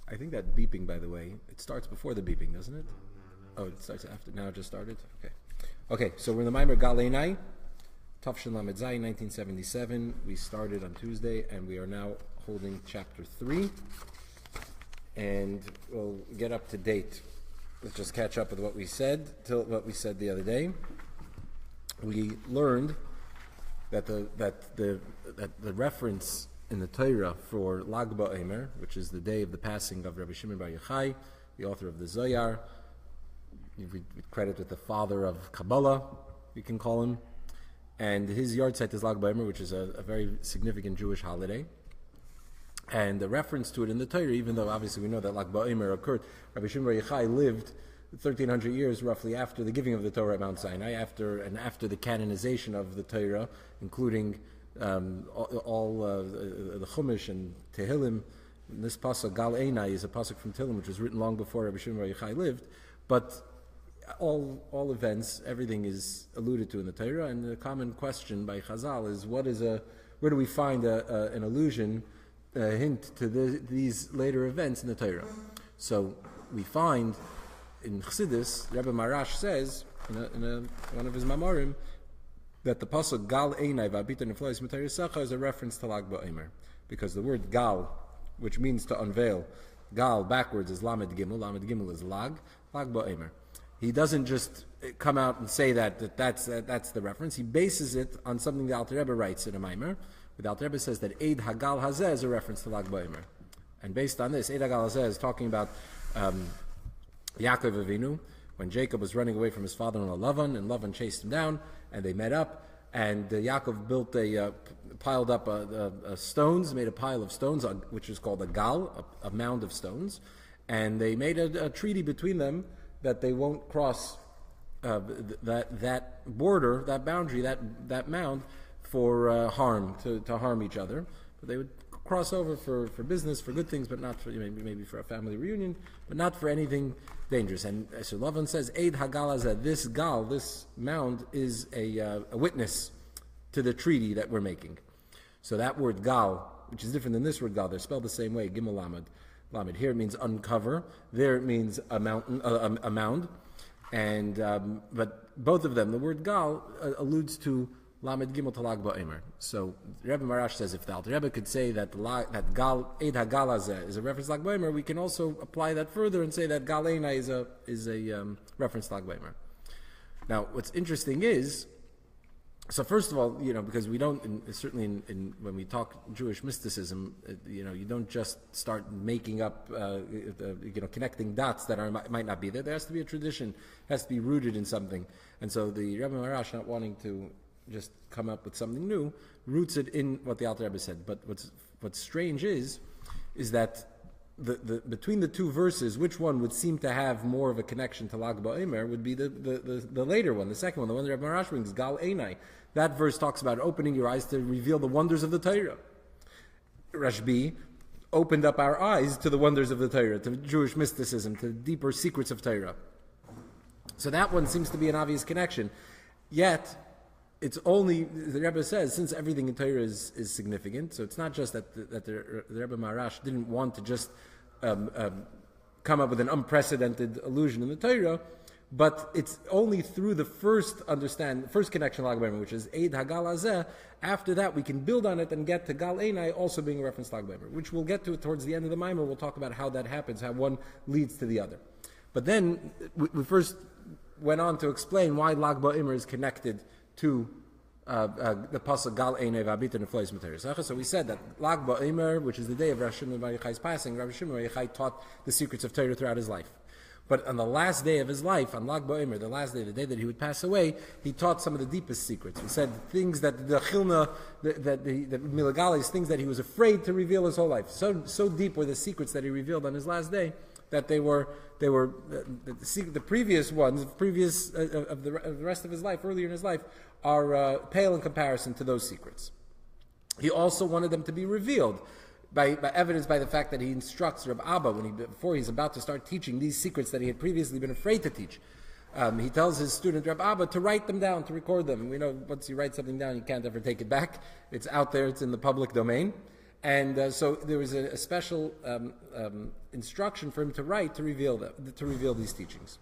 I think that beeping, by the way, it starts before the beeping, doesn't it? Oh, it starts after. Now it just started? Okay. Okay, so we're in the Maimer Gal Einai, Tafshin Lamed Zayin, 1977. We started on Tuesday, and we are now holding chapter 3. And we'll get up to date. Let's just catch up with what we said, till what we said the other day. We learned that the reference in the Torah for Lag BaOmer, which is the day of the passing of Rabbi Shimon Bar Yochai, the author of the Zohar, we credit with the father of Kabbalah, we can call him, and his yard site is Lag BaOmer, which is a very significant Jewish holiday. And the reference to it in the Torah, even though obviously we know that Lag BaOmer occurred, Rabbi Shimon Bar Yochai lived 1,300 years roughly after the giving of the Torah at Mount Sinai, after the canonization of the Torah, including all the Chumash and Tehillim. This pasuk Gal Einai is a pasuk from Tehillim, which was written long before Rabbi Shimon Bar Yochai lived. But all events, everything is alluded to in the Torah, and the common question by Chazal is, where do we find an allusion, a hint to these later events in the Torah? So we find in Chassidus, Rebbe Marash says in one of his Mamorim that the pasuk Gal Einai v'abita neflois m'Torah is a reference to Lag BaOmer, because the word Gal, which means to unveil, Gal backwards is Lamed Gimel is Lag BaOmer. He doesn't just come out and say that's the reference. He bases it on something the Alter Rebbe writes in a Maimer. The Alter Rebbe says that Eid Hagal Hazeh is a reference to Lag BaOmer, and based on this, Eid Hagal Hazeh is talking about Yaakov Avinu, when Jacob was running away from his father-in-law Lavan, and Lavan chased him down, and they met up, and Yaakov built piled up stones, made a pile of stones, which is called a gal, a mound of stones, and they made a treaty between them that they won't cross that border, that boundary, that mound for harm, to harm each other, but they would cross over for business, for good things, but not for maybe for a family reunion, but not for anything dangerous. And so Lavan says, Eid Hagal Hazeh, this mound is a witness to the treaty that we're making. So that word Gal, which is different than this word Gal, they're spelled the same way, Gimel Lamed. Here it means uncover, there it means a mountain, a mound, and but both of them, the word Gal alludes to Lamed Gimel to Lag BaOmer. So Rebbe Marash says, if the Alter Rebbe could say that Gal Eid Hagal Hazeh is a reference to Lag BaOmer, we can also apply that further and say that Gal Einai is a reference to Lag BaOmer. Now, what's interesting is, so first of all, because we don't, certainly in when we talk Jewish mysticism, you don't just start making up, connecting dots that might not be there. There has to be a tradition, has to be rooted in something. And so the Rebbe Marash, not wanting to just come up with something new, roots it in what the Alter Rebbe said. But what's strange is that the between the two verses, which one would seem to have more of a connection to Lag BaOmer would be the later one, the second one, the one that Rebbe Marash brings, Gal Einai. That verse talks about opening your eyes to reveal the wonders of the Torah. Rashbi opened up our eyes to the wonders of the Torah, to Jewish mysticism, to the deeper secrets of Torah. So that one seems to be an obvious connection. Yet, it's only, the Rebbe says, since everything in Torah is significant, so it's not just that the Rebbe Marash didn't want to just come up with an unprecedented allusion in the Torah, but it's only through the first connection to Lag BaOmer, which is Eid Hagal Hazeh. After that, we can build on it and get to Gal Einai also being a reference to Lag BaOmer, which we'll get to it towards the end of the Maimer. We'll talk about how that happens, how one leads to the other. But then, we first went on to explain why Lag BaOmer is connected to the pasuk Gal Einai v'abita neflois m'Torah. So we said that Lag BaOmer, which is the day of Rabbi Shimon Bar Yochai's passing, Rabbi Shimon Bar Yochai taught the secrets of Torah throughout his life. But on the last day of his life, on Lag BaOmer, the last day, the day that he would pass away, he taught some of the deepest secrets. He said things that the Chilna, that Milagalis, things that he was afraid to reveal his whole life. So deep were the secrets that he revealed on his last day that they were the previous ones, of the rest of his life, earlier in his life, are pale in comparison to those secrets. He also wanted them to be revealed by evidenced by the fact that he instructs Reb Abba before he's about to start teaching these secrets that he had previously been afraid to teach. He tells his student Reb Abba to write them down, to record them. We know once you write something down, you can't ever take it back. It's out there, it's in the public domain. And so there was a special instruction for him to write to reveal these teachings.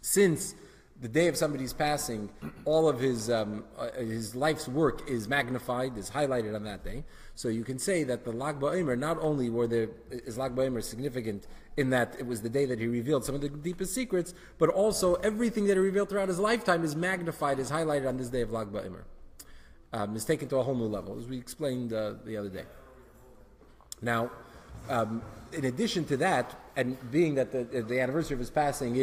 Since the day of somebody's passing, all of his life's work is magnified, is highlighted on that day. So you can say that the Lag BaOmer, not only is Lag BaOmer significant in that it was the day that he revealed some of the deepest secrets, but also everything that he revealed throughout his lifetime is magnified, is highlighted on this day of Lag BaOmer. Is taken to a whole new level, as we explained the other day. Now, in addition to that, and being that the anniversary of his passing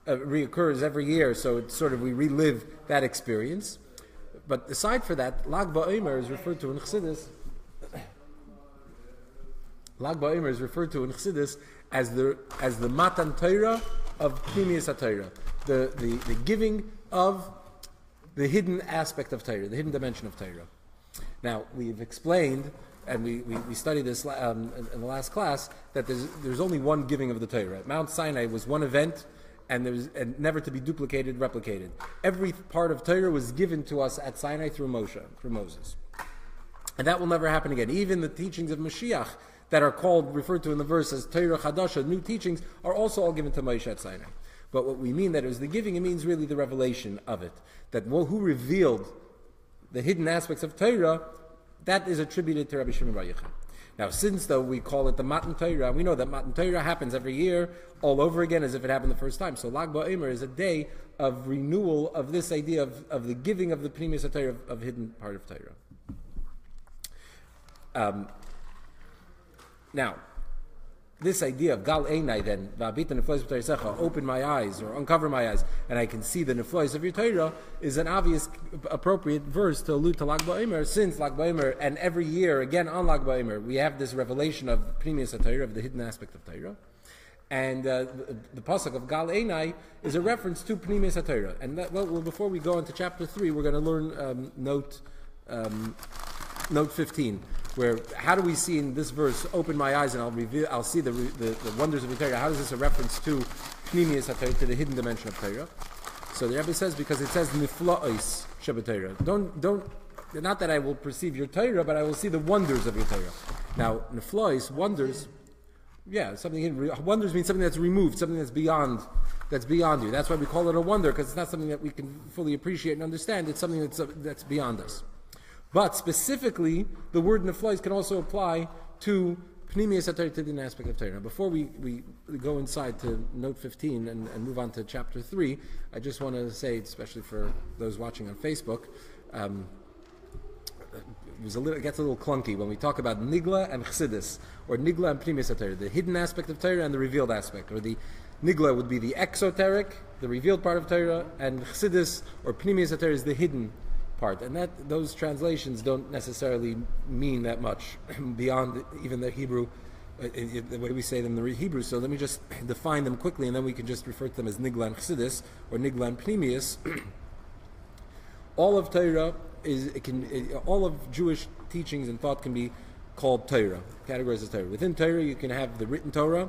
reoccurs every year, so it's sort of we relive that experience. But aside for that, Lag BaOmer is referred to in Chassidus. Lag BaOmer is referred to in Chassidus as the Matan Torah of Pnimius HaTorah, the giving of the hidden aspect of Torah, the hidden dimension of Torah. Now, we've explained, and we studied this in the last class, that there's only one giving of the Torah. Mount Sinai was one event, and never to be duplicated, replicated. Every part of Torah was given to us at Sinai through Moses. And that will never happen again. Even the teachings of Mashiach that are referred to in the verse as Torah Chadasha, new teachings, are also all given to Moshe at Sinai. But what we mean that it was the giving, it means really the revelation of it. That who revealed the hidden aspects of Torah, that is attributed to Rabbi Shimon Bar Yochai. Now, since though we call it the Matan Torah, we know that Matan Torah happens every year, all over again, as if it happened the first time. So Lag BaOmer is a day of renewal of this idea of the giving of the Pnimius HaTorah, of hidden part of Torah. Now, this idea of Gal Einai then, open my eyes or uncover my eyes, and I can see the neflois of your Torah, is an obvious, appropriate verse to allude to Lag BaOmer, since Lag BaOmer, and every year, again on Lag BaOmer, we have this revelation of Pnimius HaTorah, of the hidden aspect of Torah. And the pasuk of Gal Einai is a reference to Pnimius HaTorah. And before we go into chapter 3, we're going to learn note 15. Where how do we see in this verse, open my eyes and I'll see the wonders of the Torah? How is this a reference to Pnimius HaTorah, to the hidden dimension of Torah? So the Rebbe says, because it says Nifla'os Shebetorah. Don't, not that I will perceive your Torah, but I will see the wonders of your Torah. Now, Nifla'os, wonders, wonders means something that's removed, something that's beyond you. That's why we call it a wonder, because it's not something that we can fully appreciate and understand. It's something that's beyond us. But specifically, the word neflois can also apply to Pnimius HaTorah, to the aspect of Torah. Now, before we go inside to note 15 and move on to chapter 3, I just want to say, especially for those watching on Facebook, it gets a little clunky when we talk about Nigla and Chassidus, or Nigla and Pnimius HaTorah, the hidden aspect of Torah and the revealed aspect, or the Nigla would be the exoteric, the revealed part of Torah, and Chassidus or Pnimius HaTorah is the hidden part, and those translations don't necessarily mean that much beyond even the Hebrew, the way we say them in the Hebrew. So let me just define them quickly, and then we can just refer to them as Nigla and Chassidus or Nigla and Pnimius. All of Torah all of Jewish teachings and thought can be called Torah, categorized as Torah. Within Torah, you can have the written Torah,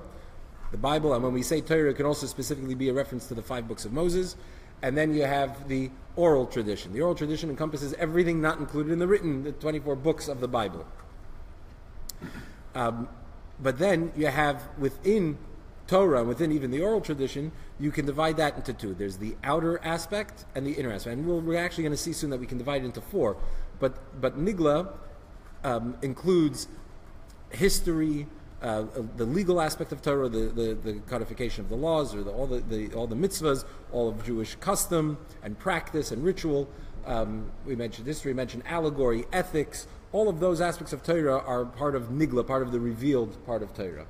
the Bible, and when we say Torah, it can also specifically be a reference to the 5 books of Moses. And then you have the oral tradition. The oral tradition encompasses everything not included in the 24 books of the Bible. But then you have within Torah, within even the oral tradition, you can divide that into 2. There's the outer aspect and the inner aspect. And we're actually going to see soon that we can divide it into 4. But Nigla includes history, the legal aspect of Torah, the codification of the laws, or all the mitzvahs, all of Jewish custom and practice and ritual. We mentioned history, mentioned allegory, ethics. All of those aspects of Torah are part of Nigla, part of the revealed part of Torah.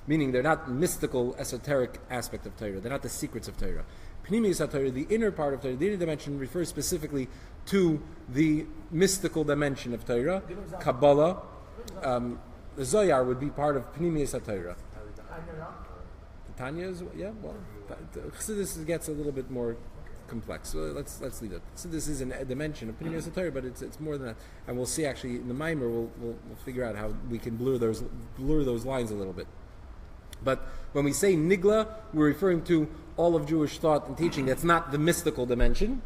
Meaning they're not mystical, esoteric aspect of Torah. They're not the secrets of Torah. Pnimius HaTorah, the inner part of Torah, the inner dimension, refers specifically to the mystical dimension of Torah, Kabbalah. The Zohar would be part of Pnimius HaTorah. The Tanya is, Chassidus gets a little bit more complex. So let's leave it. So this is a dimension of Pnimius HaTorah, but it's more than that. And we'll see actually in the Maimer, we'll figure out how we can blur those lines a little bit. But when we say Nigla, we're referring to all of Jewish thought and teaching that's not the mystical dimension,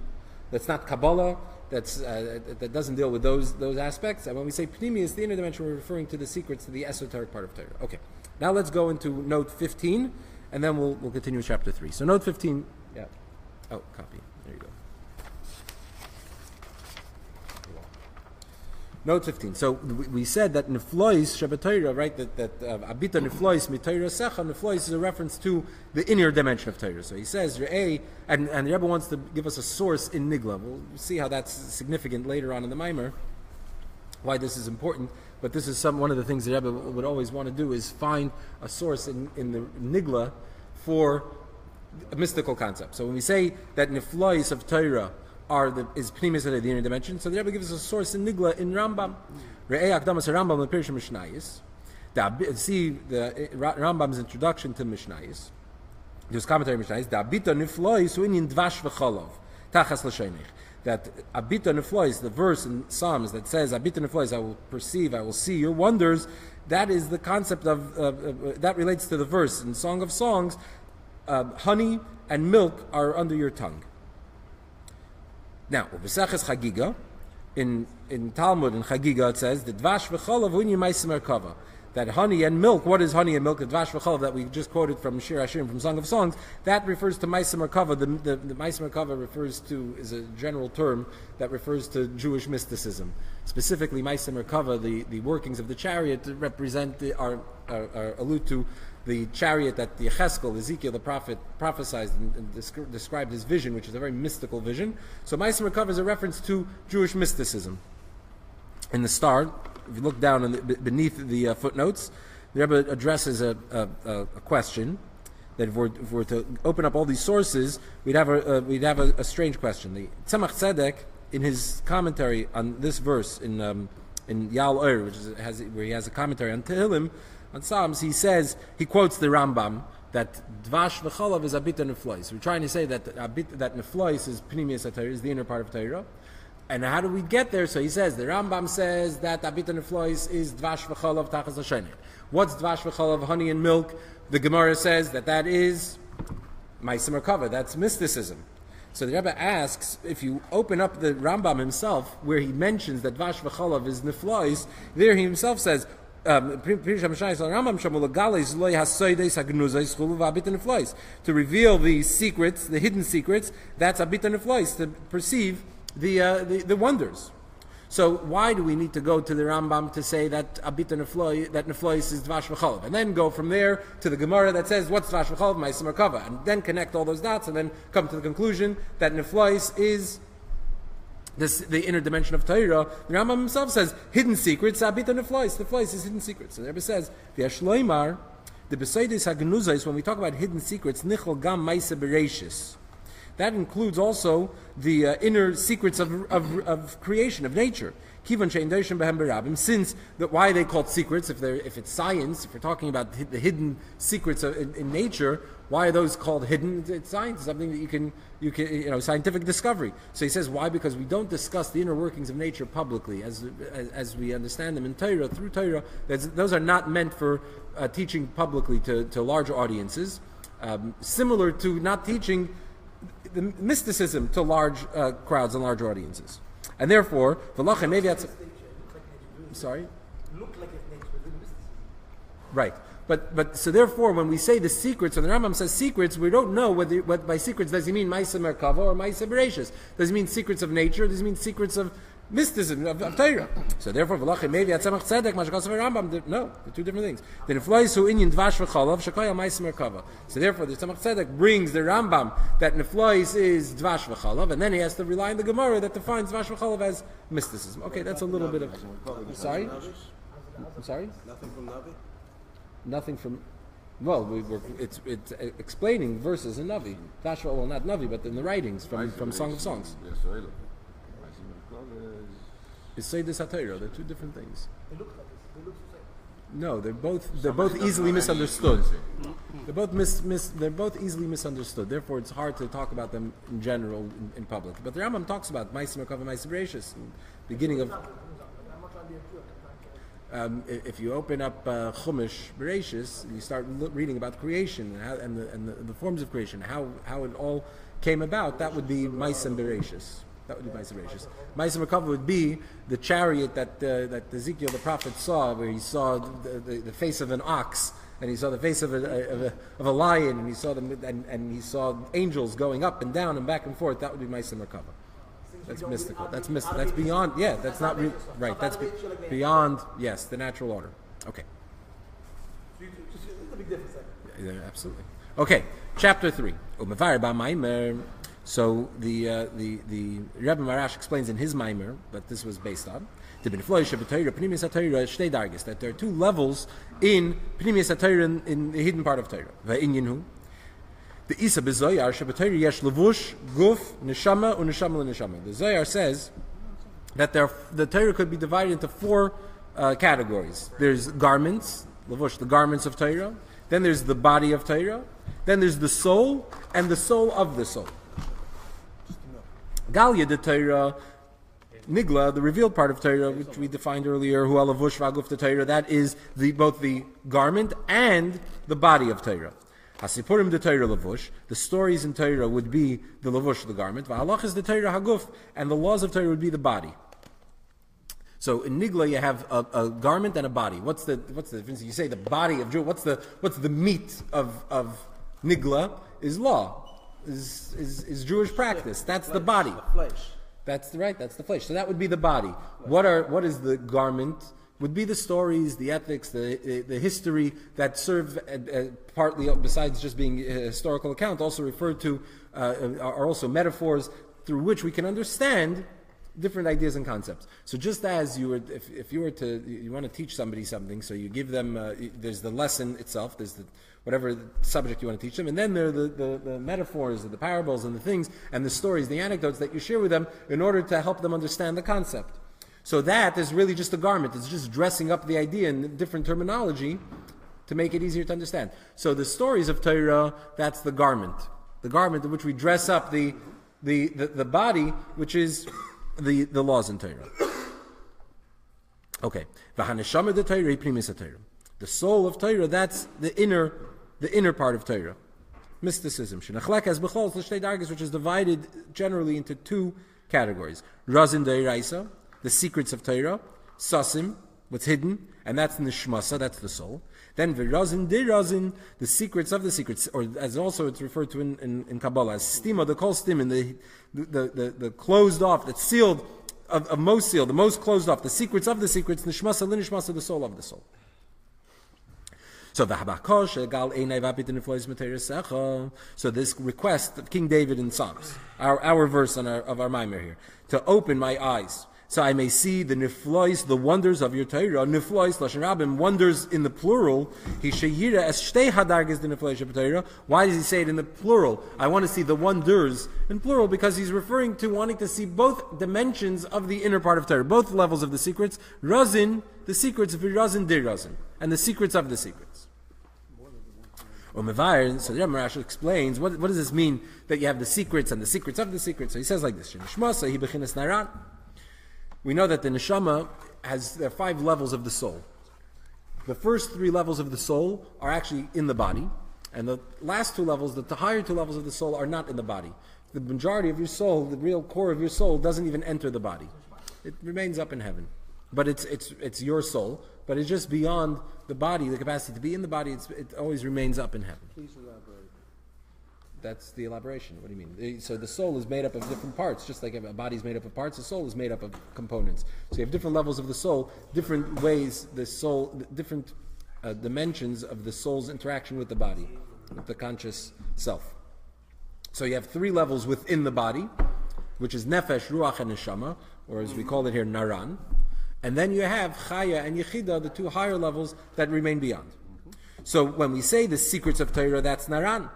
that's not Kabbalah, that doesn't deal with those aspects. And when we say Pnimius, the inner dimension, we're referring to the secrets, to the esoteric part of Torah. Okay, now let's go into note 15, and then we'll continue with chapter 3. So note 15, yeah. Oh, copy. There you go. Note 15. So we said that Niflois Shabbat right? That Abita Niflois Mitayra Secha, Niflois is a reference to the inner dimension of Torah. So he says, Re'eh, and the Rebbe wants to give us a source in Nigla. We'll see how that's significant later on in the Maimer, why this is important. But this is one of the things the Rebbe would always want to do, is find a source in the Nigla for a mystical concept. So when we say that Niflois of Torah is Pnimis of the inner dimension, so the Rebbe gives us a source in Nigla in Rambam. Re'eh Akdamas Rambam L'Pirish Mishnayis. See the Rambam's introduction to Mishnayis. There's commentary on Mishnayis. Abita Niflois U'inyin Dvash V'Cholov Tachas L'Shenich. That Abita Niflois, the verse in Psalms that says Abita Niflois, I will perceive, I will see your wonders. That is the concept of that relates to the verse in Song of Songs. Honey and milk are under your tongue. Now, B'Seches Chagiga, in Talmud in Chagiga it says the Dvash v'Cholav U'inyin Ma'aser Merkava. That honey and milk, what is honey and milk? The Dvash v'Cholav that we just quoted from Shir Hashirim, from Song of Songs, that refers to Ma'aser Merkava. The Ma'aser Merkava is a general term that refers to Jewish mysticism. Specifically, Ma'aser Merkava, the workings of the chariot represent allude to the chariot that the Ezekiel the prophet prophesied and described his vision, which is a very mystical vision. So Ma'aser Merkava is a reference to Jewish mysticism. In the start, if you look down beneath the footnotes, the Rebbe addresses a question that if we're to open up all these sources, we'd have a strange question. The Tzemach Tzedek, in his commentary on this verse in Yal Oir, where he has a commentary on Tehillim, on Psalms, he quotes the Rambam that Dvash v'Cholav is Abita Neflois. We're trying to say that Neflois is Pnimius HaTorah, is the inner part of Torah. And how do we get there? So he says, the Rambam says that Abita Neflois is Dvash v'Cholav Tachas L'Shenich. What's Dvash v'Cholav, honey and milk? The Gemara says that is Ma'aser Merkava, that's mysticism. So the Rebbe asks, if you open up the Rambam himself, where he mentions that Dvash v'Cholav is Neflois, there he himself says, to reveal the secrets, the hidden secrets, that's Abita Neflois, to perceive the wonders. So why do we need to go to the Rambam to say that Abita Neflois, that Neflois is Dvash v'Cholav, and then go from there to the Gemara that says what's Dvash v'Cholav, Ma'aser Merkava, and then connect all those dots and then come to the conclusion that Neflois is the inner dimension of Torah? The Rambam himself says hidden secrets. Abita Neflois. Neflois is hidden secrets. So the Rebbe says v'yashloimar the besoides hagenuzais. When we talk about hidden secrets, nichol gam ma'aser bereishis. That includes also the inner secrets of creation, of nature. Kivan she'en doshim behem berabim. Since why are they called secrets? If it's science, if we're talking about the hidden secrets in nature, why are those called hidden? It's science. It's something that you can scientific discovery. So he says why? Because we don't discuss the inner workings of nature publicly as we understand them in Torah, through Torah. Those are not meant for teaching publicly to large audiences. Similar to not teaching the mysticism to large crowds and large audiences. And therefore, sorry? Right. But so therefore, when we say the secrets, when the Rambam says secrets, we don't know what by secrets does he mean Ma'aser Merkava or Ma'aser Bereishis. Does he mean secrets of nature? Does he mean secrets of mysticism, of Torah? So therefore, maybe at Tzemach Tzedek, Rambam, no, they're two different things. The Neflois hu inyin Dvash v'Cholav shekoya Ma'aser Merkava. So therefore, the Tzemach Tzedek brings the Rambam that Neflois is Dvash v'Cholav, and then he has to rely on the Gemara that defines Dvash v'Cholav as mysticism. Okay, that's a little bit of. Sorry. I'm sorry. Nothing from Navi. Nothing from. Well, it's explaining verses in Navi. Well, not Navi, but in the writings from Song of Songs. Is Seydis HaTorah. They're two different things. They look like this. They look the same. No, they're both easily misunderstood. They're both easily misunderstood. Therefore, it's hard to talk about them in general in public. But the Rambam talks about Ma'aser Merkava, Ma'aser Bereishis, beginning of. If you open up Chumash Bereishis, you start reading about creation and the forms of creation, how it all came about. That would be Ma'aser Bereishis. That would be Ma'aser Bereishis. Ma'aser Merkava would be the chariot that Ezekiel the prophet saw, where he saw the face of an ox, and he saw the face of a lion, and he saw them, and he saw angels going up and down and back and forth. That would be Ma'aser Merkava. That's mystical. That's mystical. That's beyond. Yeah, that's not right. That's beyond. Yes, the natural order. Okay. It's a big difference. Yeah, absolutely. Okay, chapter 3. So the Rebbe Marash explains in his Maimer that this was based on that there are two levels in Pnimius HaTorah in the hidden part of Torah. The Isa b'Zoyar she'b'Torah yesh levush guf neshama u'neshama l'neshama. The Zoyar says that the Torah could be divided into 4 categories. There's garments, levush, the garments of Torah. Then there's the body of Torah. Then there's the soul and the soul of the soul. Galia de Torah, Nigla, the revealed part of Torah, which we defined earlier, Hu alavush v'aguf de Torah, that is both the garment and the body of Torah. Hasipurim de Torah lavush, the stories in Torah would be the lavush, the garment. V'halachas de Torah haguf, and the laws of Torah would be the body. So in Nigla you have a garment and a body. What's the difference? You say the body of Jew. What's the meat of Nigla is law, is Jewish practice. That's the body. The flesh. That's right. That's the flesh. So that would be the body. What is the garment? Would be the stories, the ethics, the history that serve partly, besides just being a historical account, also referred to are also metaphors through which we can understand different ideas and concepts. So just as you would, if you want to teach somebody something, so you give them, there's the lesson itself, there's whatever subject you want to teach them, and then there are the metaphors, the parables, and the things, and the stories, the anecdotes that you share with them in order to help them understand the concept. So that is really just a garment. It's just dressing up the idea in different terminology to make it easier to understand. So the stories of Torah, that's the garment in which we dress up the body, which is the laws in Torah. Okay. The soul of Torah, that's the inner part of Torah. Mysticism. Which is divided generally into 2 categories. Razin Deiraisa, the secrets of Torah. Sasim, what's hidden, and that's Nishmasa, that's the soul. Then Virazin Derazin, the secrets of the secrets, or as also it's referred to in Kabbalah as Stima, the Kol Stim, and the closed off, that's sealed, of most sealed, the most closed off, the secrets of the secrets, Nishmasa, Linishmasa, the soul of the soul. So this request of King David in Psalms, our verse of our Maimer here, to open my eyes, so I may see the niflois, the wonders of your Torah. Niflois, Lashon Rabim, wonders in the plural. He sheyira as shtei hadarges the niflois of Torah. Why does he say it in the plural? I want to see the wonders in plural because he's referring to wanting to see both dimensions of the inner part of Torah, both levels of the secrets. Razin, the secrets of Razin Dirazin, and the secrets of the secrets. So the Rebbe Marash explains what does this mean that you have the secrets and the secrets of the secrets. So he says like this: we know that the neshama there are 5 levels of the soul. The first 3 levels of the soul are actually in the body, and the last 2 levels, the higher 2 levels of the soul, are not in the body. The majority of your soul, the real core of your soul, doesn't even enter the body. It remains up in heaven. But it's your soul, but it's just beyond the body, the capacity to be in the body. It always remains up in heaven. Please elaborate. That's the elaboration. What do you mean? So the soul is made up of different parts, just like a body is made up of parts. The soul is made up of components. So you have different levels of the soul, different ways the soul, different dimensions of the soul's interaction with the body, with the conscious self. So you have 3 levels within the body, which is nefesh, ruach, and neshama, or as we call it here, naran. And then you have chaya and yechida, the 2 higher levels that remain beyond. So when we say the secrets of Torah, that's naran.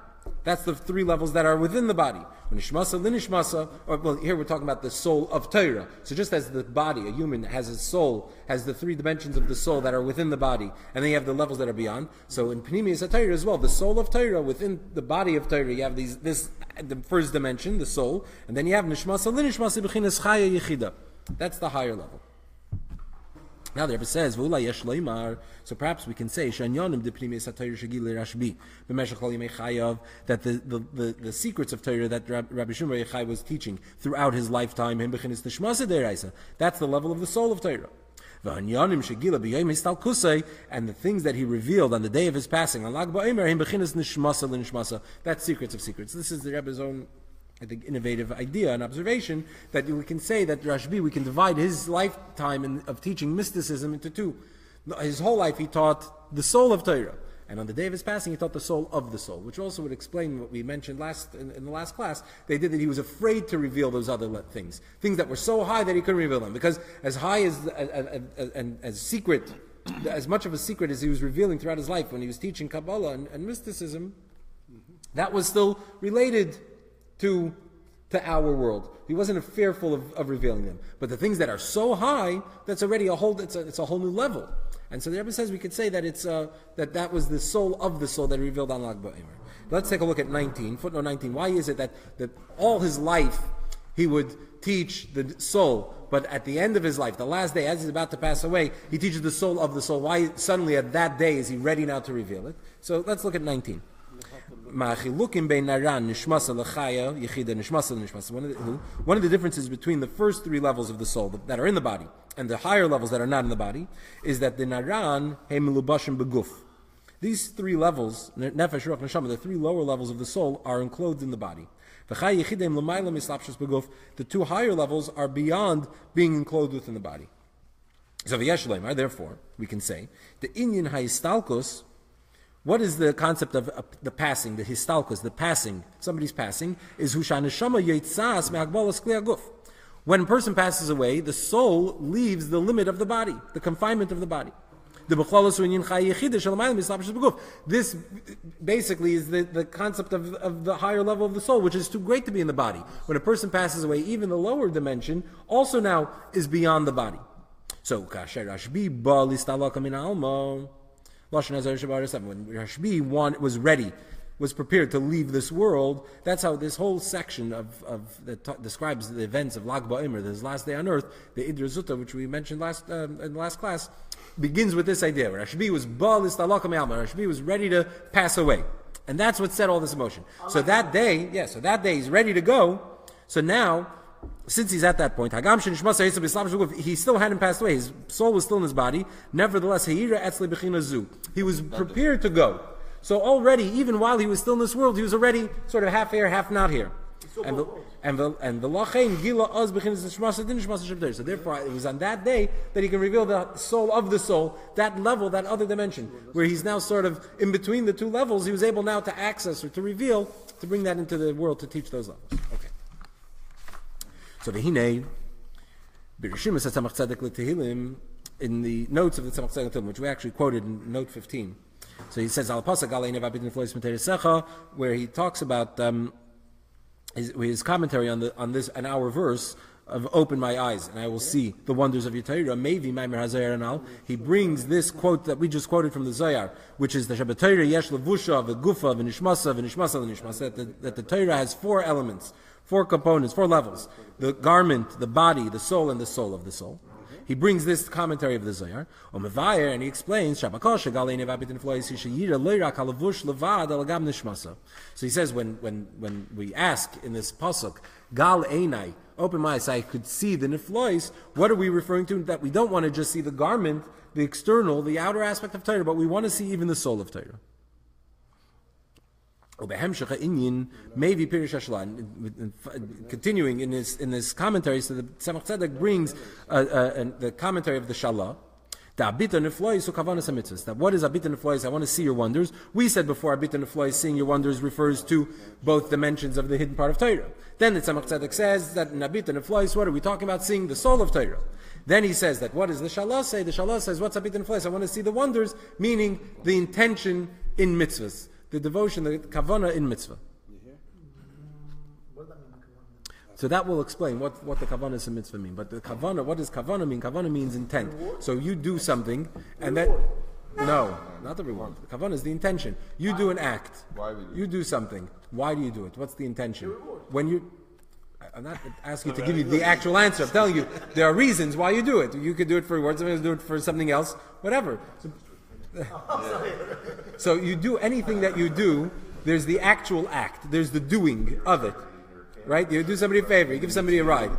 That's the 3 levels that are within the body. Nishmasa, linishmasa, or here we're talking about the soul of Torah. So just as the body, a human has a soul, has the 3 dimensions of the soul that are within the body, and then you have the levels that are beyond. So in Pnimius HaTorah as well, the soul of Torah, within the body of Torah, you have the first dimension, the soul, and then you have Nishmasa, linishmasa, b'chinas chaya yechida. That's the higher level. Now the Rebbe says, "V'ulai yesh leimar." So perhaps we can say, "Shanyonim depnimis haTorah shegil Rashbi b'meshach kol yimei chayav," that the secrets of Torah that Rabbi Shimon Yochai was teaching throughout his lifetime, him bechinis nishmasa deraisa. That's the level of the soul of Torah. V'hanyonim shegila b'yom histal kusay, and the things that he revealed on the day of his passing on Lag BaOmer, him bechinis nishmasa l'nishmasa. That's secrets of secrets. This is the Rebbe's own, I think, innovative idea and observation that we can say that Rashbi, we can divide his lifetime of teaching mysticism into two. His whole life he taught the soul of Torah, and on the day of his passing he taught the soul of the soul, which also would explain what we mentioned in the last class. They did that he was afraid to reveal those other things that were so high that he couldn't reveal them, because as high as secret, as much of a secret as he was revealing throughout his life when he was teaching Kabbalah and mysticism, that was still related to our world. He wasn't fearful of revealing them. But the things that are so high, that's already it's a whole new level. And so the Rebbe says we could say that that was the soul of the soul that he revealed on Lag BaOmer. Let's take a look at 19, footnote 19. Why is it that all his life he would teach the soul, but at the end of his life, the last day, as he's about to pass away, he teaches the soul of the soul? Why suddenly at that day is he ready now to reveal it? So let's look at 19. One of the differences between the first three levels of the soul that are in the body and the higher levels that are not in the body is that the naran he'melubashim beguf. These three levels, nefesh, ruach, neshama, the three lower levels of the soul, are enclosed in the body. The two higher levels are beyond being enclosed within the body. So therefore, we can say the inyan ha'istalkos. What is the concept of the passing, the histalkus, the passing, somebody's passing, is hushaneshama yitzas me'agbalas kli haguf. When a person passes away, the soul leaves the limit of the body, the confinement of the body. This basically is the concept of the higher level of the soul, which is too great to be in the body. When a person passes away, even the lower dimension also now is beyond the body. So, kasher Rashbi ba listalaka min alma. When Rashbi was ready, was prepared to leave this world, that's how this whole section that describes the events of Lag BaOmer, this last day on earth, the Idra Zutta, which we mentioned in the last class, begins with this idea. Rashbi was Rashbi was ready to pass away. And that's what set all this in motion. So that day he's ready to go. So now, since he's at that point, he still hadn't passed away. His soul was still in his body. Nevertheless, he was prepared to go. So already, even while he was still in this world, he was already sort of half here, half not here. So therefore, it was on that day that he can reveal the soul of the soul, that level, that other dimension, where he's now sort of in between the two levels. He was able now to access or to reveal, to bring that into the world, to teach those levels. Okay. So the Hinei, B'Rishimus HaTzemach Tzedek L'Tehillim, in the notes of the Tzemach Tzedek L'Tehillim, which we actually quoted in note 15. So he says, Al Pasuk Alei Nev Abit Neflois M'Teir Secha, where he talks about his commentary on this, an hour verse of "Open my eyes, and I will see the wonders of your Torah." Maybe Maimer HaZayar Anal. He brings this quote that we just quoted from the Zohar, which is the Shabbat Torah Yesh Levusha V'Gufa V'Nishmasa V'Nishmasa V'Nishmasa. That the Torah has four elements. 4 components, 4 levels. The garment, the body, the soul, and the soul of the soul. He brings this commentary of the Zohar, and he explains, so he says, when we ask in this pasuk, Gal Einai, open my eyes, I could see the niflois, what are we referring to? That we don't want to just see the garment, the external, the outer aspect of Torah, but we want to see even the soul of Torah. Continuing in this commentary, so the Tzemach Tzedek brings the commentary of the Shalah. That what is Abita Neflois? I want to see your wonders. We said before, Abita Neflois, seeing your wonders, refers to both dimensions of the hidden part of Torah. Then the Tzemach Tzedek says that in Abita Neflois, what are we talking about? Seeing the soul of Torah. Then he says that what does the Shalah say? The Shalah says, what's Abita Neflois? I want to see the wonders, meaning the intention in mitzvahs. The devotion, the kavanah in mitzvah. So that will explain what the kavanah in mitzvah mean. But the kavanah, what does kavanah mean? Kavanah means intent. So you do something, and that no, not the reward. The kavanah is the intention. You do an act. You do something. Why do you do it? What's the intention? When you, I'm not asking you to give you the actual answer. I'm telling you there are reasons why you do it. You could do it for words, somebody else do it for something else, whatever. So you do anything that you do, there's the actual act, there's the doing of it. Right? You do somebody a favor, you give somebody a ride.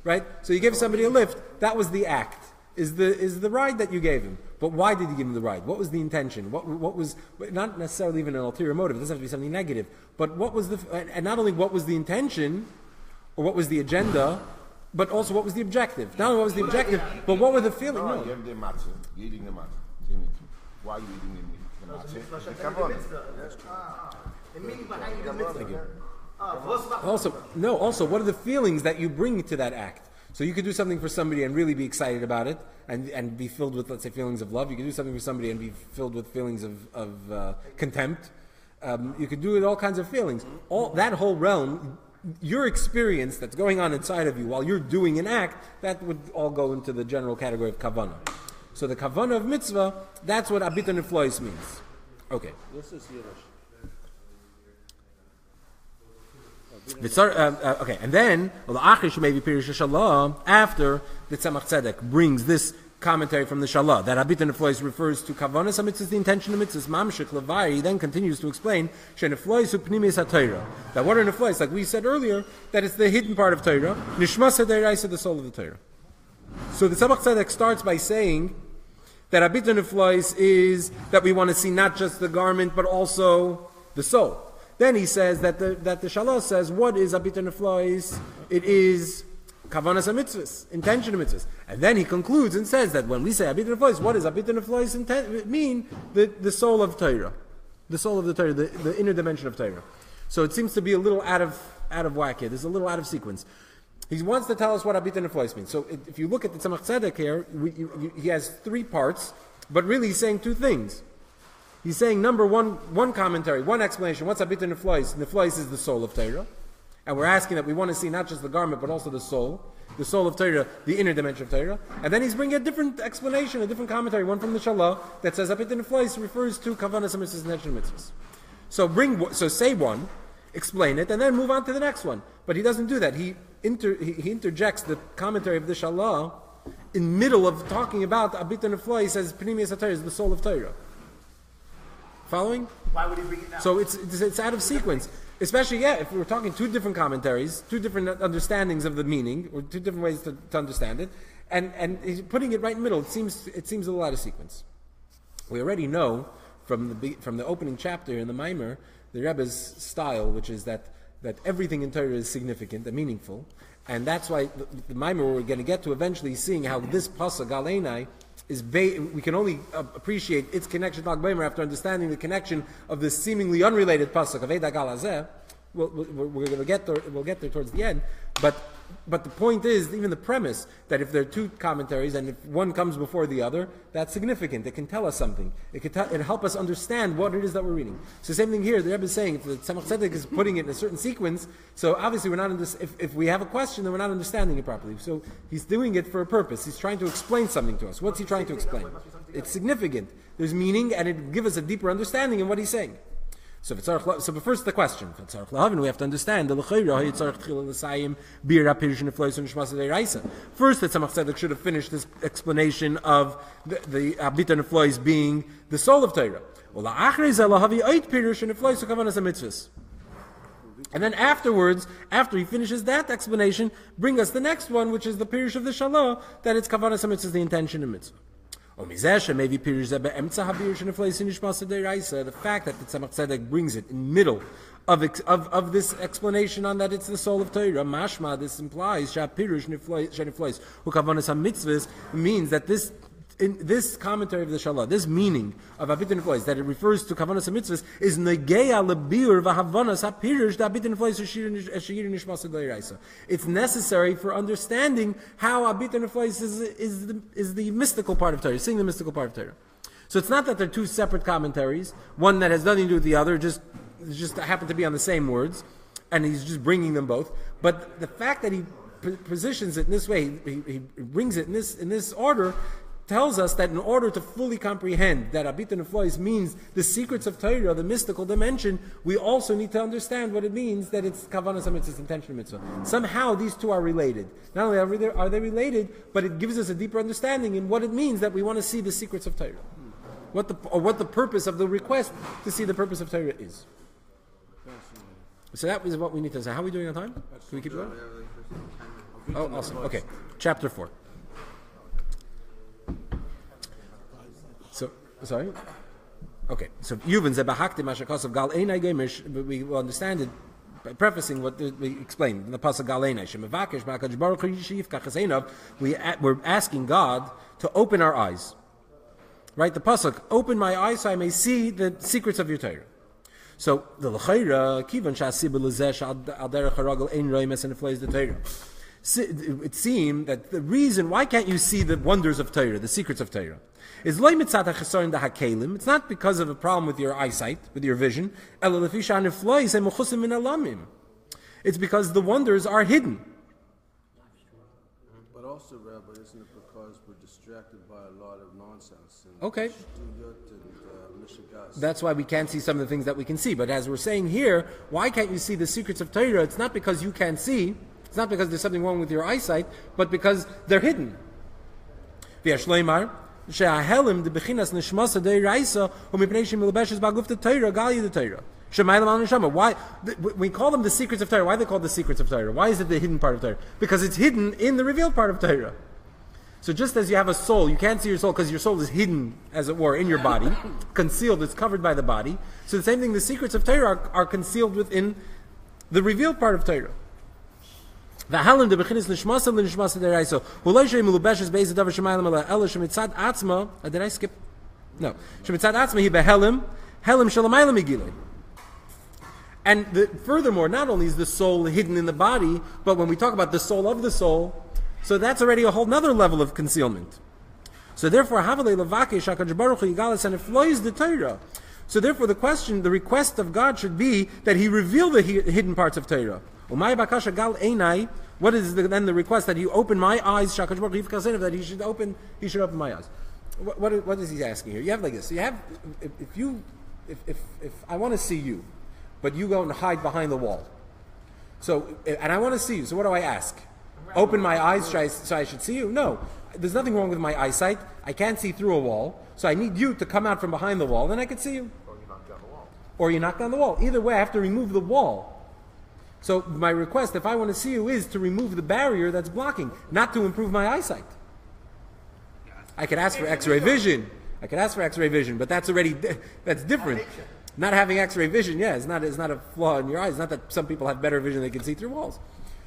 Right? So you give somebody a lift, that was the act. Is the ride that you gave him. But why did you give him the ride? What was the intention? What was, not necessarily even an ulterior motive, it doesn't have to be something negative, but what was and not only what was the intention, or what was the agenda, but also what was the objective. Not only what was the objective, but what were the feelings? No. You have the matzah, you're eating the matzah. Why are you eating the matzah? The meaning behind the mitzvah. Also, what are the feelings that you bring to that act? So you could do something for somebody and really be excited about it, and be filled with, let's say, feelings of love. You could do something for somebody and be filled with feelings of contempt. You could do it all kinds of feelings. All that whole realm, your experience that's going on inside of you while you're doing an act, that would all go into the general category of kavanah. So the kavanah of mitzvah, that's what abita neflois means. Okay. This is Yiddish. Okay, and then after the Tzemach Tzedek brings this commentary from the Shalah that Habit Neflois refers to Kavanas HaMitzvahs, the intention of mitzvahs, Mamshech Levari, he then continues to explain Sheneflois Upnimis HaTorah, that what are Neflois, like we said earlier, that it's the hidden part of Torah, Nishmas HaDeiraisa, the soul of the Torah. So the Tzemach Tzedek starts by saying that Habit Neflois is that we want to see not just the garment but also the soul. Then he says that the Shalah says, what is Abita Neflois? It is Kavanas HaMitzvahs, intention of mitzvahs. And then he concludes and says that when we say Abita Neflois, what is Abita Neflois mean? The soul of Torah. The soul of the Torah, the inner dimension of Torah. So it seems to be a little out of whack here. There's a little out of sequence. He wants to tell us what Abita Neflois means. So if you look at the Tzemach Tzedek here, he has three parts, but really he's saying two things. He's saying, number one commentary, one explanation. What's Abita Neflois? Neflois is the soul of Torah. And we're asking that we want to see not just the garment, but also the soul of Torah, the inner dimension of Torah. And then he's bringing a different explanation, a different commentary, one from the Shalah, that says Abita Neflois refers to Kavanas HaMitzvahs and intention of mitzvahs. So say one, explain it, and then move on to the next one. But he doesn't do that. He interjects the commentary of the Shalah in middle of talking about Abita Neflois. He says Pnimius HaTorah is the soul of Torah. Following? Why would he bring it now? So it's out of sequence. Especially, if we're talking two different commentaries, two different understandings of the meaning, or two different ways to understand it, and he's putting it right in the middle. It seems a little out of sequence. We already know from the opening chapter in the Maimer, the Rebbe's style, which is that everything in Torah is significant and meaningful, and that's why the Maimer we're going to get to eventually, seeing how this pasuk Einai we can only appreciate its connection to Lag B'Omer after understanding the connection of this seemingly unrelated pasuk of Eida Gal Hazeh. We're going to get there. We'll get there towards the end. But the point is, even the premise that if there are two commentaries and if one comes before the other, that's significant. It can tell us something. It can help us understand what it is that we're reading. So same thing here. The Rebbe is saying if the Tzemach Tzedek is putting it in a certain sequence, so obviously we're not. If we have a question, then we're not understanding it properly. So he's doing it for a purpose. He's trying to explain something to us. What's he trying to explain? It's significant. There's meaning, and it gives us a deeper understanding in what he's saying. So but first the question. We have to understand the first that Tzemach Tzedek should have finished this explanation of the Abita Neflois being the soul of Torah. And then afterwards, after he finishes that explanation, bring us the next one, which is the Pirush of the Shalah, that it's Kavanas HaMitzvah, the intention of mitzvah. The fact that the Tzemach Tzedek brings it in the middle of this explanation on that it's the soul of Torah, mashma, this implies means that this commentary of the Shalah, this meaning of Abita Neflois, that it refers to Kavanas HaMitzvahs, is negeya lebir v'havanas hapirush da Abita Neflois sheyir nishmas d'oraisa. It's necessary for understanding how Abita Neflois is the mystical part of Torah, seeing the mystical part of Torah. So it's not that they're two separate commentaries, one that has nothing to do with the other, just happen to be on the same words, and he's just bringing them both. But the fact that he positions it in this way, he brings it in this order, tells us that in order to fully comprehend that Abita Neflois means the secrets of Torah, the mystical dimension, we also need to understand what it means that it's Kavanas HaMitzvah, it's intention mitzvah. Somehow these two are related. Not only are they related, but it gives us a deeper understanding in what it means that we want to see the secrets of Torah. What the purpose of the request to see the purpose of Torah is. So that is what we need to say. How are we doing on time? Can we keep going? Oh, awesome. Okay. Chapter 4. So, sorry? Okay. So, Yuvan Zebahakti Mashakos of Gal Einai Gemish, we will understand it by prefacing what we explained in the Pasuk Gal Einai. Shemavakesh Makadosh Baruch Hu Yishiv Kachaseinav. We're asking God to open our eyes. Right? The Pasuk, open my eyes so I may see the secrets of your Torah. So, the L'chaira, Kivan Shasib L'zesh Al Derech HaRagel Ein Roimes and Inflays the Torah. It seemed that the reason, why can't you see the wonders of Torah, the secrets of Torah, is loy mitzat hachesaron da hakelim. It's not because of a problem with your eyesight, with your vision. It's because the wonders are hidden. But also, Rabbi, isn't it because we're distracted by a lot of nonsense? And Okay. And That's why we can't see some of the things that we can see. But as we're saying here, why can't you see the secrets of Torah? It's not because you can't see. It's not because there's something wrong with your eyesight, but because they're hidden. She'ahelim de bechinas nishmasa deiraisa u'mipnei shemilbeshes ba'gufta Torah gali the Torah. Shemaylam al neshama. Why we call them the secrets of Torah? Why are they called the secrets of Torah? Why is it the hidden part of Torah? Because it's hidden in the revealed part of Torah. So just as you have a soul, you can't see your soul because your soul is hidden, as it were, in your body, concealed. It's covered by the body. So the same thing. The secrets of Torah are concealed within the revealed part of Torah. V'halim de bechinas nishmasa l'nishmasa deraiso. Hulay shei melubeshes beis adavar shemaylam ala ela shemitzad atzma. Did I skip? No. Shemitzad atzma hi behelim helim shalamaylam igilei. And furthermore, not only is the soul hidden in the body, but when we talk about the soul of the soul, so that's already a whole nother level of concealment. So therefore, havalei levakesh HaKadosh Baruch Hu yigalas and it flows the Torah. So therefore, the request of God should be that He reveal the hidden parts of Torah. Umay bakasha gal einai. What is then the request that He open my eyes? Shakadosh Baruch Hu that He should open my eyes. What is He asking here? You have like this. So you have if I want to see you, but you go and hide behind the wall. So and I want to see you. So what do I ask? Open my eyes so I should see you? No. There's nothing wrong with my eyesight. I can't see through a wall. So I need you to come out from behind the wall, then I can see you. Or you knock down the wall. Either way, I have to remove the wall. So my request, if I want to see you, is to remove the barrier that's blocking, not to improve my eyesight. I could ask for X-ray vision. But that's different. Not having X-ray vision, it's not a flaw in your eyes. It's not that some people have better vision; they can see through walls.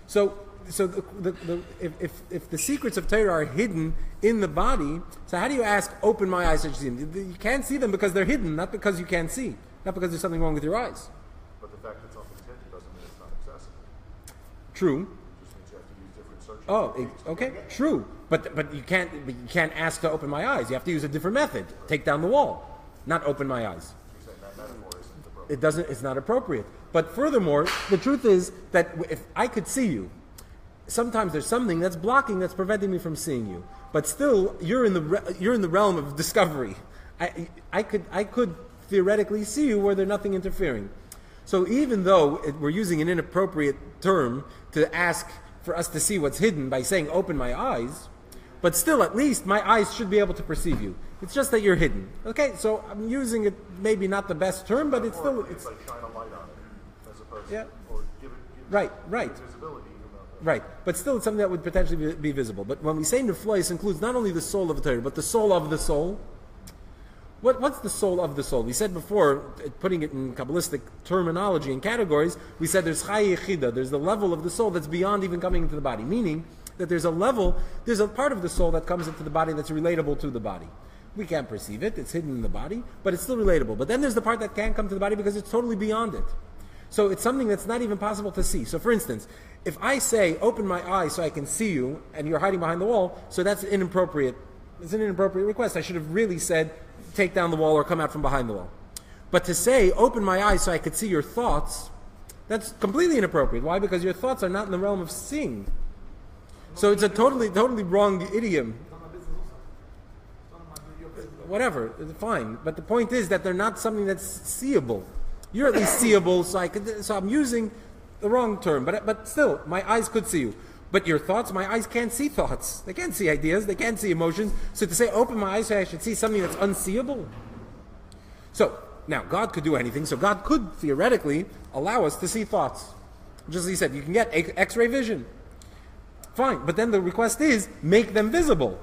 So if the secrets of Torah are hidden in the body, so how do you ask, open my eyes so you see them? You can't see them because they're hidden, not because you can't see, not because there's something wrong with your eyes. But the fact that it's open-tinted doesn't mean it's not accessible. True. It just means you have to use different search Oh, okay, true. But you can't ask to open my eyes. You have to use a different method. Take down the wall, not open my eyes. You're saying that metaphor isn't appropriate. It's not appropriate. But furthermore, the truth is that if I could see you, sometimes there's something that's blocking, that's preventing me from seeing you. But still, you're in the realm of discovery. I could theoretically see you where there's nothing interfering. So even though we're using an inappropriate term to ask for us to see what's hidden by saying open my eyes, but still at least my eyes should be able to perceive you. It's just that you're hidden. Okay, so I'm using it, maybe not the best term, but it's still... It's like shine a light on it, as opposed Yeah. to... Or give it Right. visibility. Right, but still it's something that would potentially be visible. But when we say neflois, includes not only the soul of the Torah, but the soul of the soul. What's the soul of the soul? We said before, putting it in Kabbalistic terminology and categories, we said there's chai yechida, there's the level of the soul that's beyond even coming into the body. Meaning that there's a part of the soul that comes into the body that's relatable to the body. We can't perceive it, it's hidden in the body, but it's still relatable. But then there's the part that can't come to the body because it's totally beyond it. So it's something that's not even possible to see. So for instance, if I say, open my eyes so I can see you, and you're hiding behind the wall, so that's inappropriate. It's an inappropriate request. I should have really said, take down the wall or come out from behind the wall. But to say, open my eyes so I could see your thoughts, that's completely inappropriate. Why? Because your thoughts are not in the realm of seeing. So it's a totally wrong idiom. whatever, fine. But the point is that they're not something that's seeable. You're at least seeable, so I'm using the wrong term, but still, my eyes could see you. But your thoughts, my eyes can't see thoughts. They can't see ideas, they can't see emotions. So to say, open my eyes so I should see something that's unseeable. So, now, God could do anything, so God could theoretically allow us to see thoughts. Just as he said, you can get X-ray vision. Fine, but then the request is, make them visible.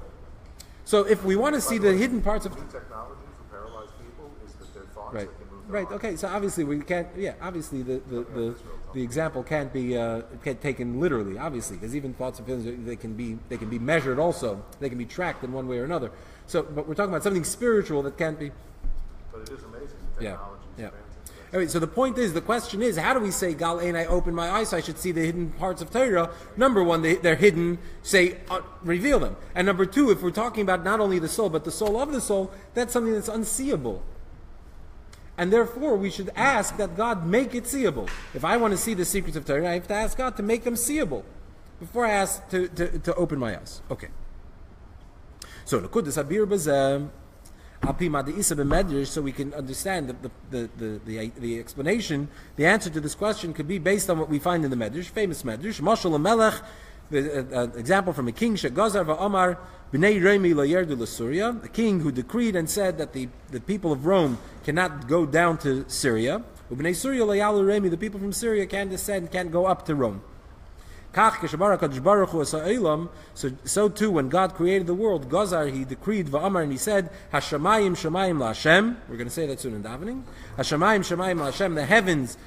So if we want to see the hidden parts of... New technology for paralyzed people is that their thoughts Right. that can move their Right. mind. Okay. So obviously we can't. Yeah. Obviously the example can't be taken literally. Obviously, because even thoughts and feelings they can be measured also. They can be tracked in one way or another. So, but we're talking about something spiritual that can't be. But it is amazing. Yeah. Technology Yeah. advances. Anyway, so the point is, the question is, how do we say Gal Einai open my eyes so I should see the hidden parts of Torah? Number one, they're hidden. Say reveal them. And number two, if we're talking about not only the soul but the soul of the soul, that's something that's unseeable. And therefore, we should ask that God make it seeable. If I want to see the secrets of Torah, I have to ask God to make them seeable before I ask to open my eyes. Okay. So Nakudas Abir Bazem. So we can understand the explanation. The answer to this question could be based on what we find in the Medrash, famous Medrash. Mashal Melech, the example from a king, Shegazar va'amar b'nei Remi lo yerdu l'Syria, a king who decreed and said that the people of Rome cannot go down to Syria. B'nei Syria lo yalu Remi, the people from Syria can't descend, can't go up to Rome. So too, when God created the world, Gazar, he decreed, Va'amar, and he said, Hashamayim Shamayim LaHashem. We're going to say that soon in davening. Hashamayim Shamayim LaHashem, the heavens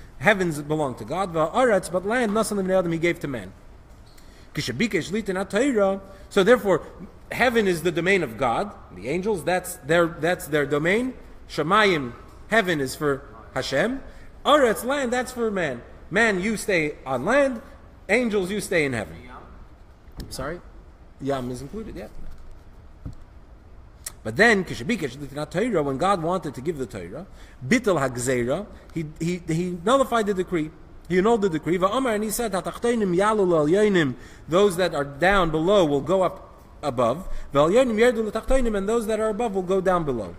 belong to God. Va'aretz, but land, Nasan L'Bnei Adam, he gave to man. So therefore, heaven is the domain of God. The angels, that's their domain. Shamayim, heaven is for Hashem. Aretz, land, that's for man. Man, you stay on land. Angels, you stay in heaven. Sorry? Yam is included, yeah. But then, when God wanted to give the Torah, Bitel HaGzeira, he nullified the decree. He annulled the decree. And he said, those that are down below will go up above. And those that are above will go down below.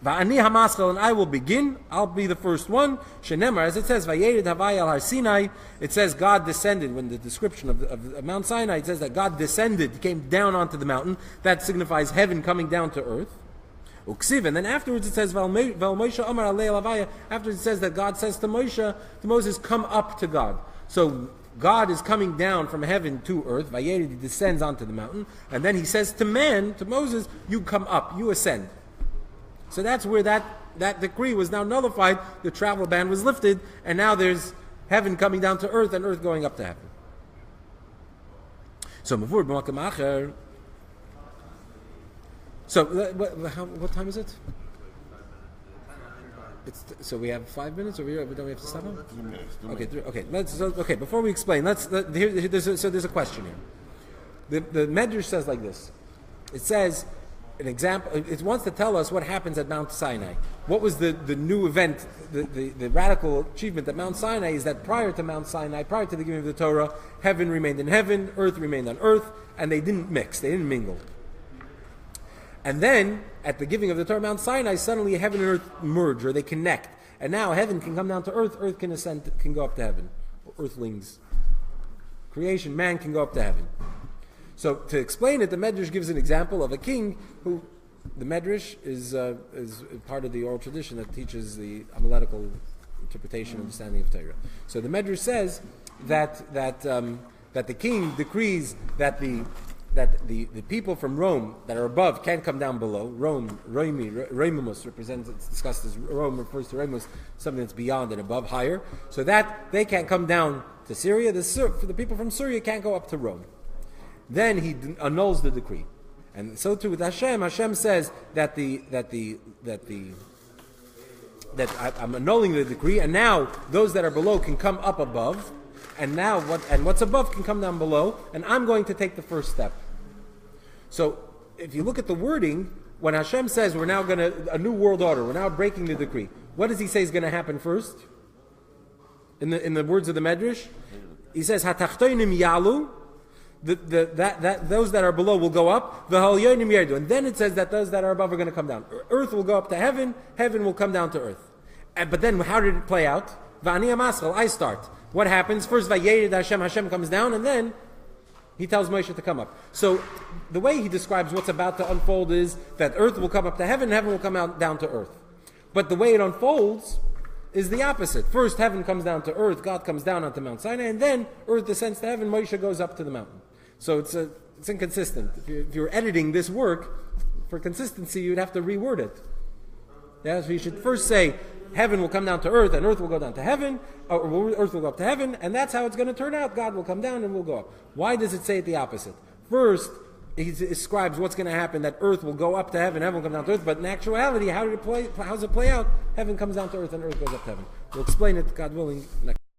And I will begin. I'll be the first one. Shenemar, as it says, Vayered Havai al Har Sinai. It says God descended. When the description of Mount Sinai, it says that God descended, came down onto the mountain. That signifies heaven coming down to earth. Uksiv, and then afterwards it says Val Moshe Amar Alei Lavaya. Afterwards it says that God says to Moses, come up to God. So God is coming down from heaven to earth. Vayered, he descends onto the mountain, and then he says to man, to Moses, you come up, you ascend. So that's where that decree was now nullified. The travel ban was lifted, and now there's heaven coming down to earth and earth going up to heaven. So what time is it? So we have 5 minutes over here. Don't we have to stop now? 2 minutes. Okay. Before we explain, there's a question here. The Medrash says like this. It says. An example, it wants to tell us what happens at Mount Sinai. What was the new event, the radical achievement at Mount Sinai is that prior to Mount Sinai, prior to the giving of the Torah, heaven remained in heaven, earth remained on earth, and they didn't mix, they didn't mingle. And then, at the giving of the Torah, Mount Sinai, suddenly heaven and earth merge, or they connect. And now heaven can come down to earth can ascend, can go up to heaven. Earthlings. Creation, man can go up to heaven. So to explain it, the Medrash gives an example of a king who, the Medrash is part of the oral tradition that teaches the homiletical interpretation and understanding of Torah. So the Medrash says that the king decrees that the people from Rome that are above can't come down below. Reimus represents, it's discussed as Rome refers to Reimus, something that's beyond and above, higher. So that they can't come down to Syria. The people from Syria can't go up to Rome. Then he annuls the decree, and so too with Hashem. Hashem says that I'm annulling the decree, and now those that are below can come up above, and now what's above can come down below, and I'm going to take the first step. So if you look at the wording, when Hashem says we're now a new world order, we're now breaking the decree, what does he say is going to happen first? In the words of the Medrash, he says Hatachtoinim Yalu. those that are below will go up, and then it says that those that are above are going to come down. Earth will go up to heaven, heaven will come down to earth. But then how did it play out? I start. What happens? First, Hashem comes down, and then he tells Moshe to come up. So the way he describes what's about to unfold is that earth will come up to heaven, and heaven will come down to earth. But the way it unfolds is the opposite. First, heaven comes down to earth, God comes down onto Mount Sinai, and then earth descends to heaven, Moshe goes up to the mountain. So it's inconsistent. If you're editing this work, for consistency, you'd have to reword it. Yeah, so you should first say, heaven will come down to earth, and earth will go down to heaven, or earth will go up to heaven, and that's how it's going to turn out. God will come down and we'll go up. Why does it say it the opposite? First, he describes what's going to happen, that earth will go up to heaven, heaven will come down to earth, but in actuality, how does it play out? Heaven comes down to earth, and earth goes up to heaven. We'll explain it, God willing, next